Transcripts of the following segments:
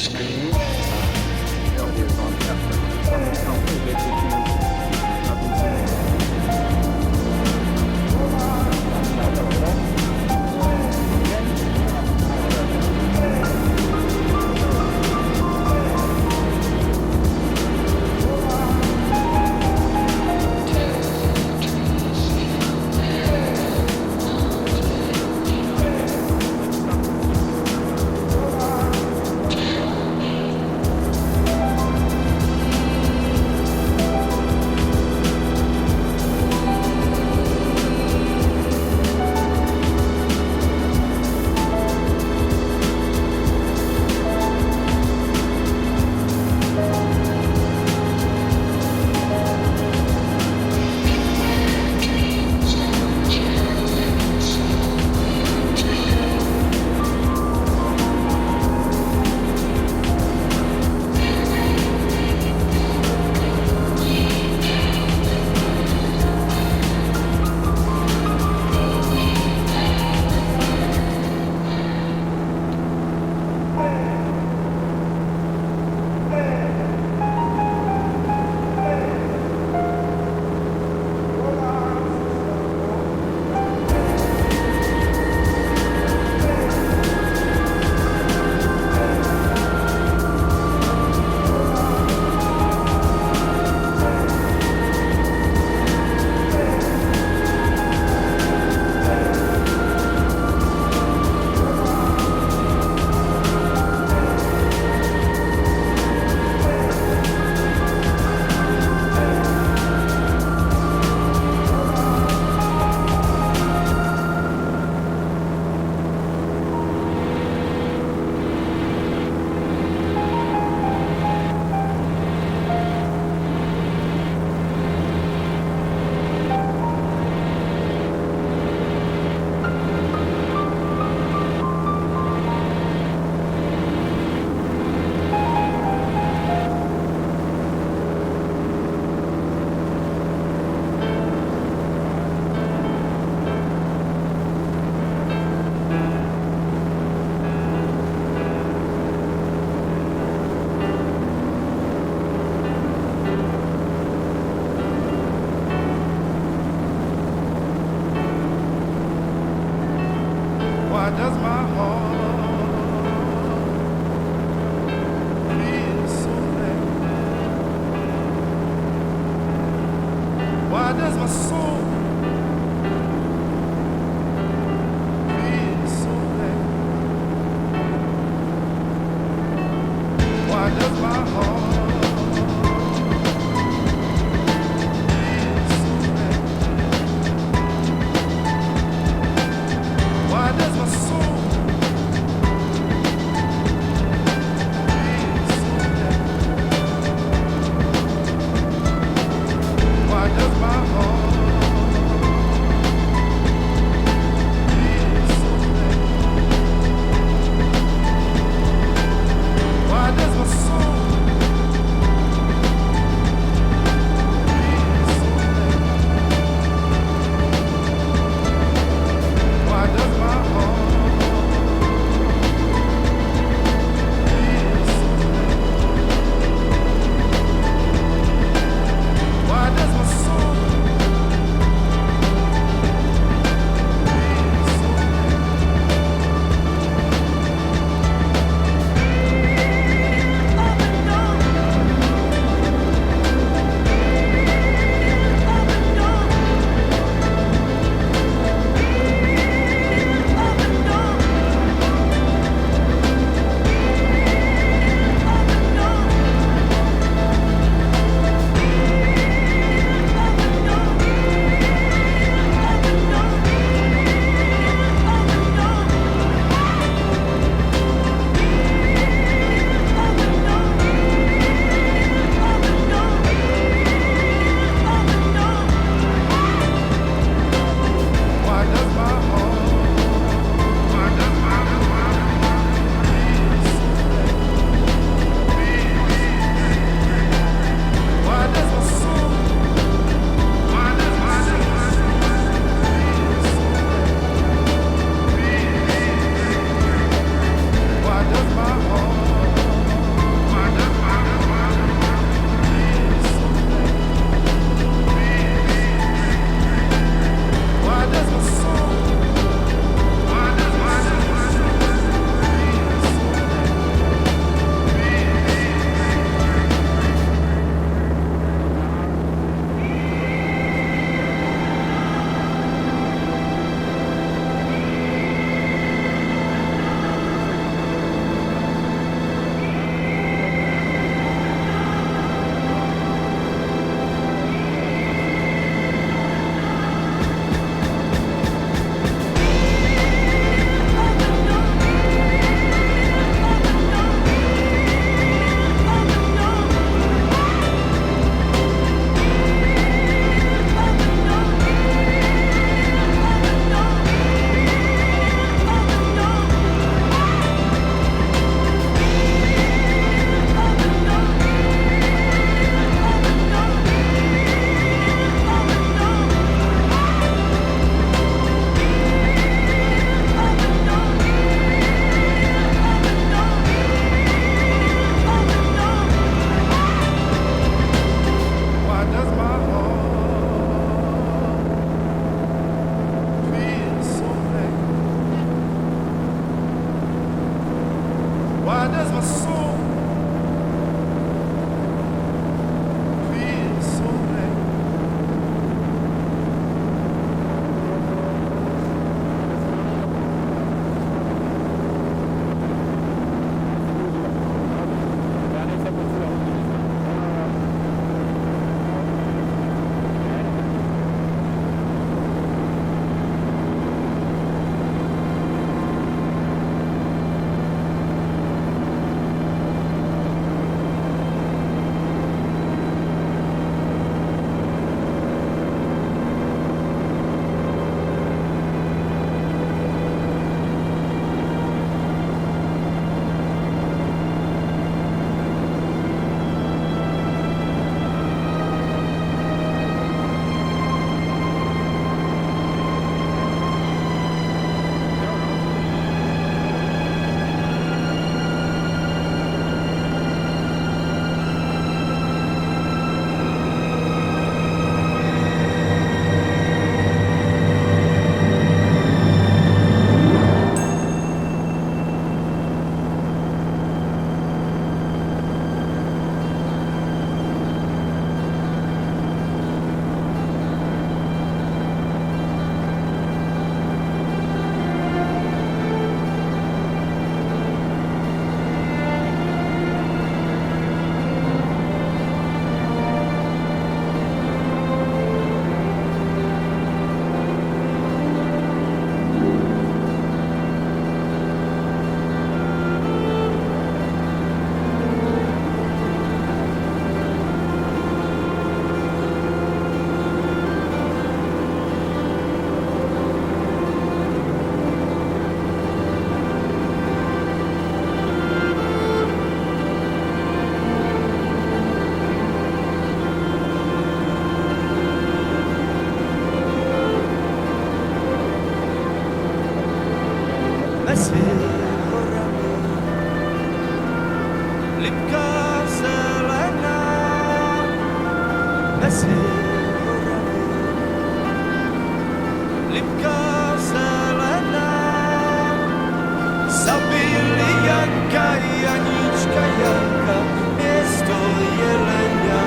อันนี้เราเรียนตอนแบบก็มีเขาเพื่อเวทีที่เราเป็นสิ่ง Why does my heart feel so bad? Why does my soul feel so bad? Why does my heart feel so bad? Why does my soul feel so bad? Why does my heart feel so bad? Why does my soul mezi horami. Lipka zelená mezi horami. Lipka zelená, zabili Janka, Janíčka, Janka, město Jelenia.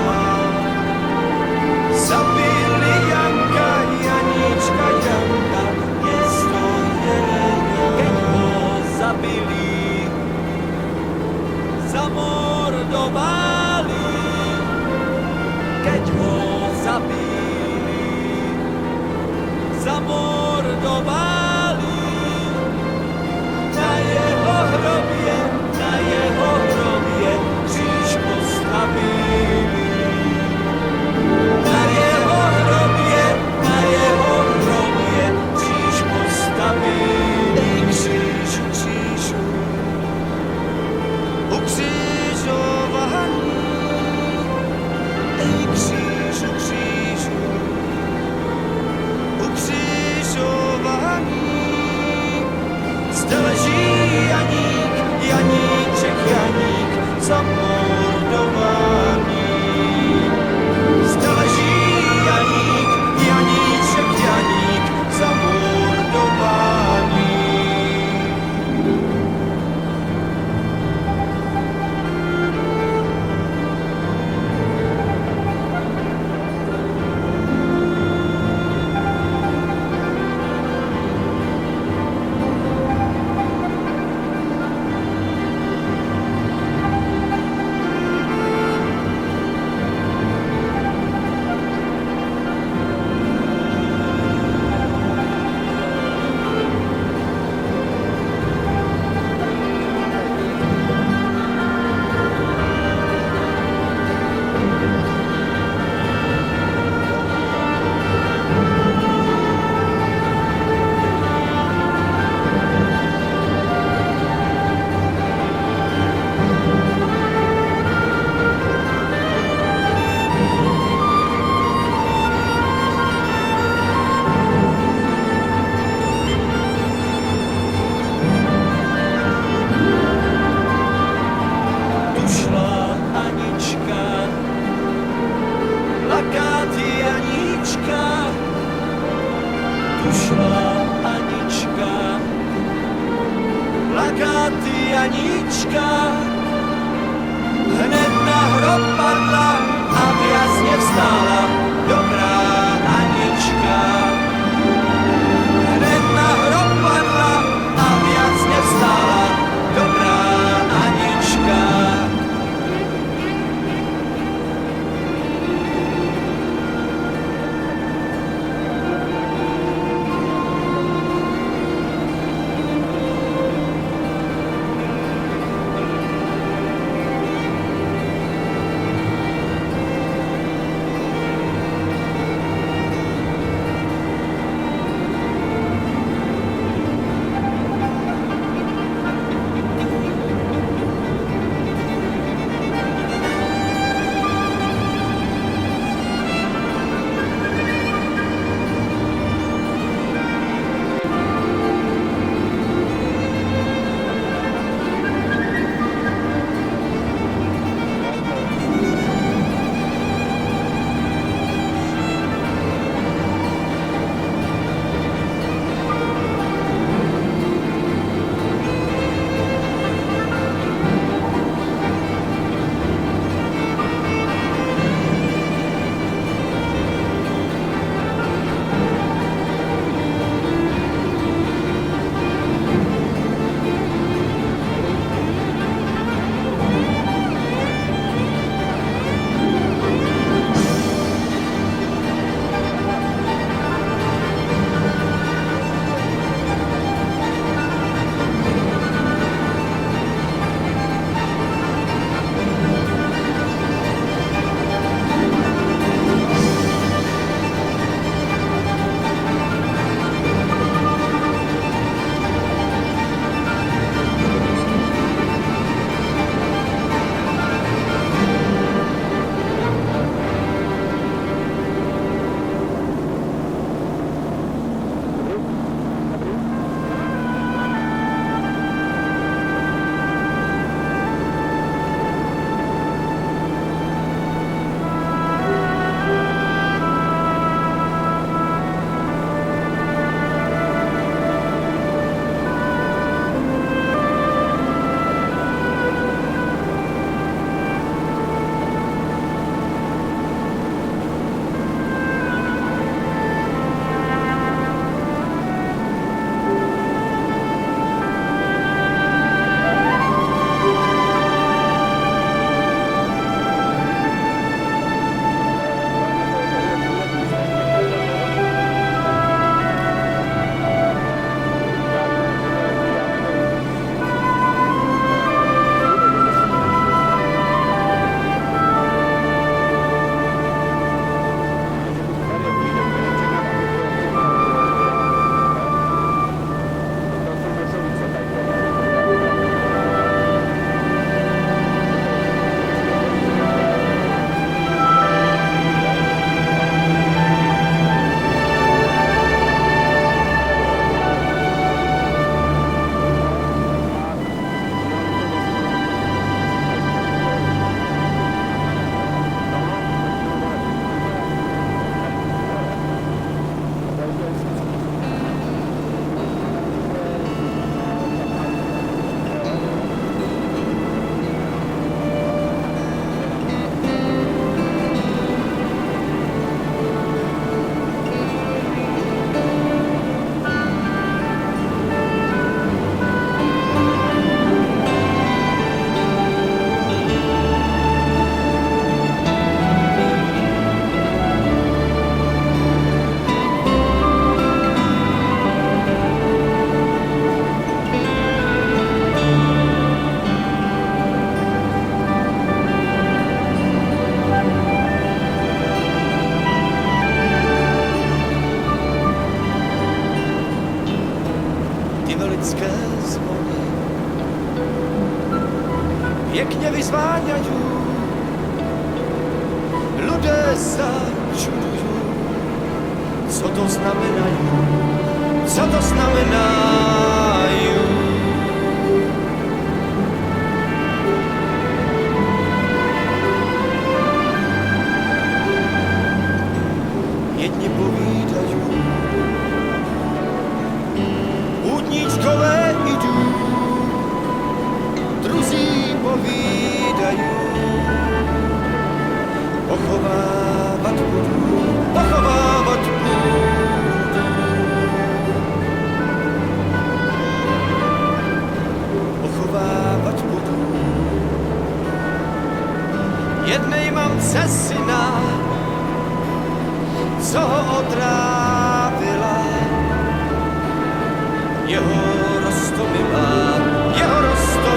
Zabili Janka, Janíčka, Janka, město Jelenia. Keď ho zabili, zamordovali. Keď ho zabili, zamordovali. Na jeho hrobě kříž postavili. Na jeho hrobě kříž postavili. Křížu, křížu, ukřižovaný. Křížu, křížu, ukřižovaný. Zde leží Janík, Janíček, Janík, zamordovaný. Zde leží Janík, Janíček, Janík, zamordovaný. Janíčka, hned na hrob padla a jasně vstála dobrá Anička. Hned na hrob padla a jasně vstála dobrá Anička. pěkně vyzváňajú, ľudé sa čudujú, co to znamenajú, co to znamenajú. Jedni povídajú, pútničkové idú, druzí povídajú, pochovávat budu, pochovávat budu. Pochovávat budu. Jednej mamce syna, co ho otrávila, jeho roztomila, jeho roztomila.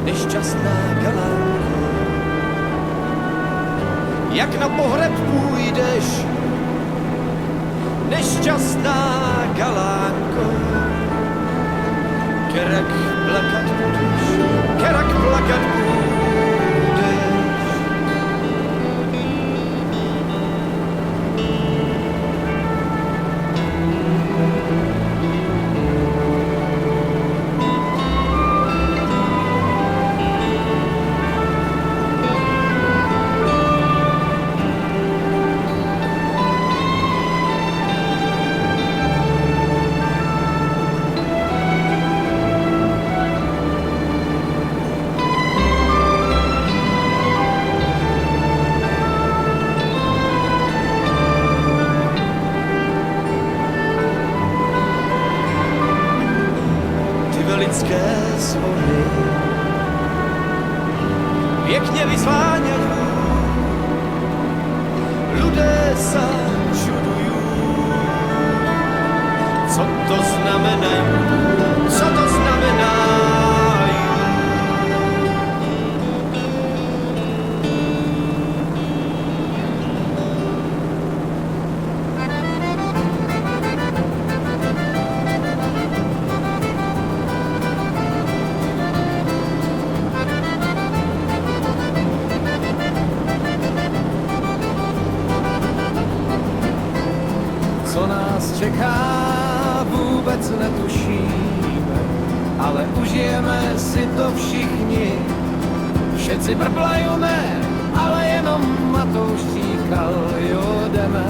Nešťastná galánko, jak na pohreb půjdeš, nešťastná galánko, kerak plakat budeš, kerak plakat budeš. Lidské zvony pěkně vyzváňajú, ľudé sa čudujú, co to znamenajú, co to znamenajú. Co nás čeká, vůbec netušíme, ale užijeme si to všichni. Všetci brblaju ne, ale jenom Matouš říkal, jo jdeme,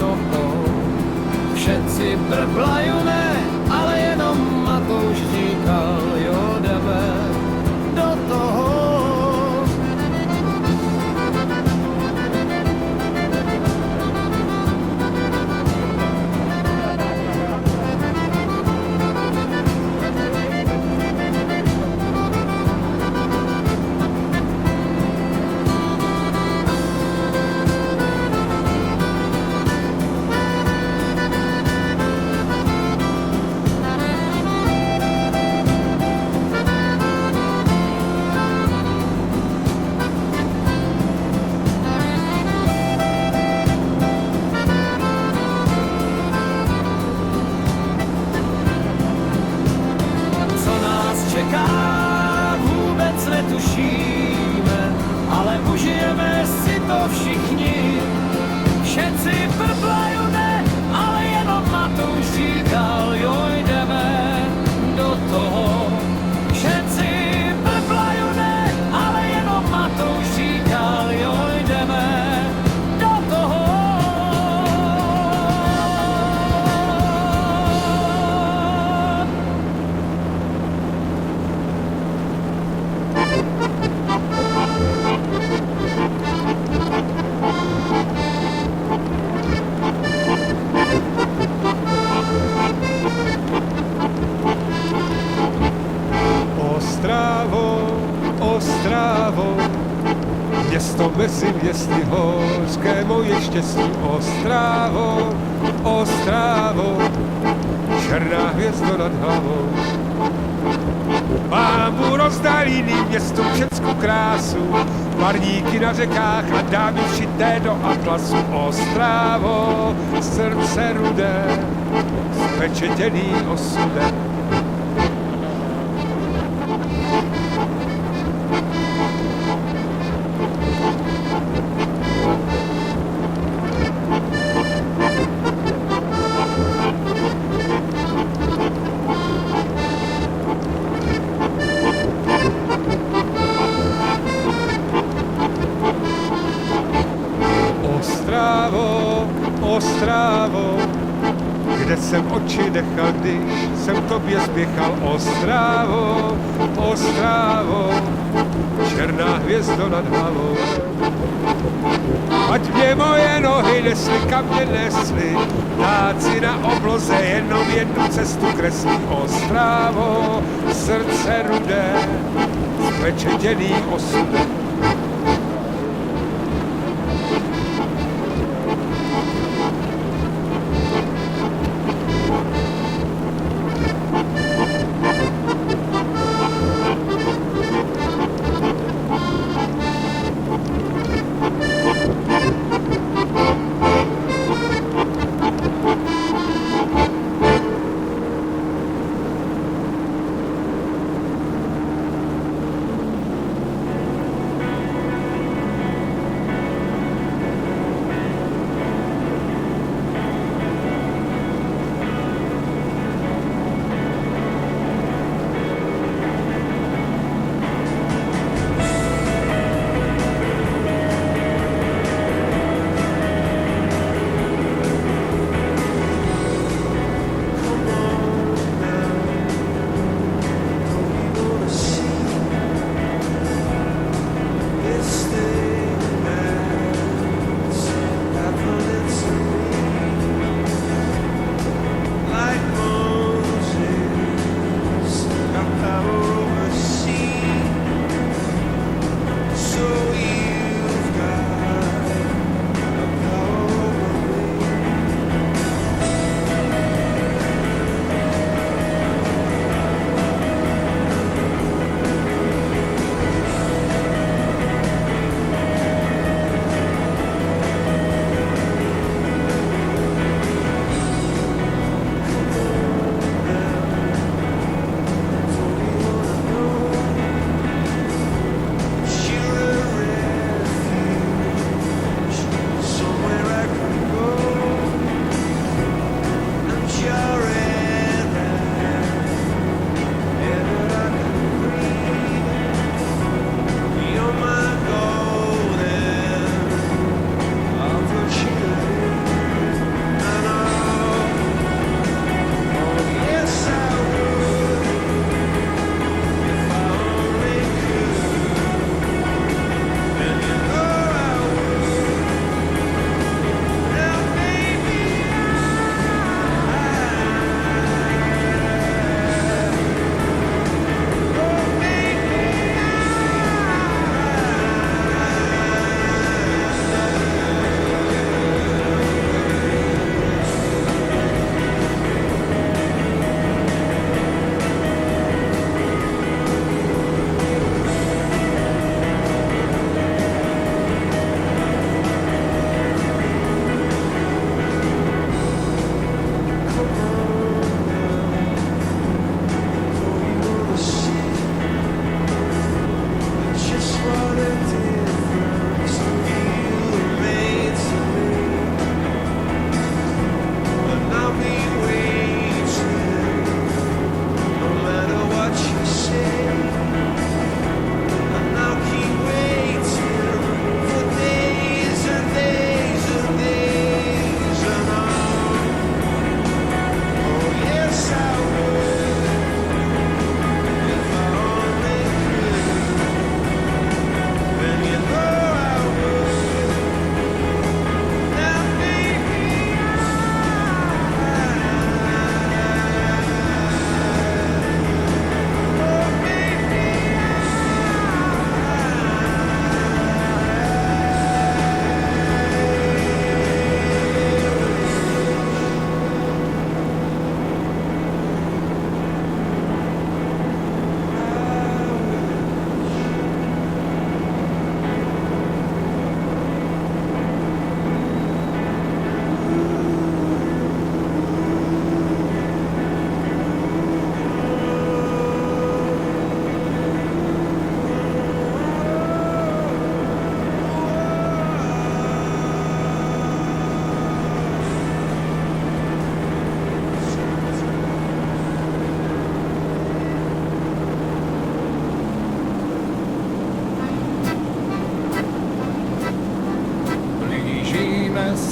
no všetci brblaju ne, ale jenom Matouš říkal, jo jdeme do toho. si městy hořké moje štěstí. Ostrávo, Ostrávo, černá hvězdo nad hlavou. Mámu rozdálíný město všecku krásu, parníky na řekách a dámy všité do atlasu. Ostrávo, srdce rudé, spečetěný osudem. Ostrávo, Ostrávo, kde jsem oči nechal, když jsem tobě spěchal. Ostrávo, Ostrávo, černá hvězdo nad hlavou. Ať mě moje nohy nesly, kam mě nesly, ptáci na obloze jenom jednu cestu kreslí. Ostrávo, srdce rudé, spečetěný osudem.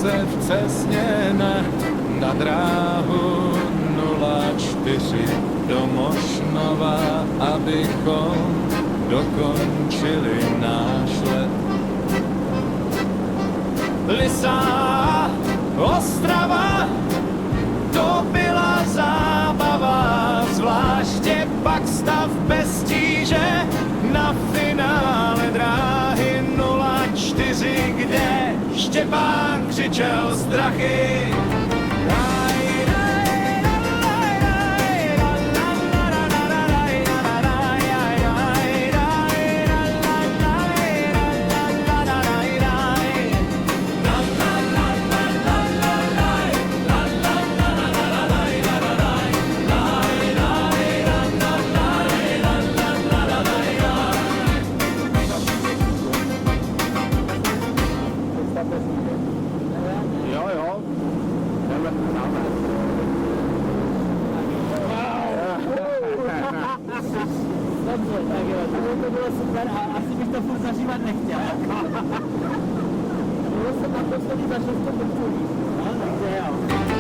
se vcesněme na dráhu 04 do Mošnova, abychom dokončili náš let. Lysá Ostrava, to byla zábava, zvláště pak stav bez tíže na finále dráhy 04, kde Štěpán křičel strachy. Dobře, tak jo, to bylo super a asi bych to furt zažívat nechtěl. Bylo jsem naposledy za 6 vrtulí, no, takže jo.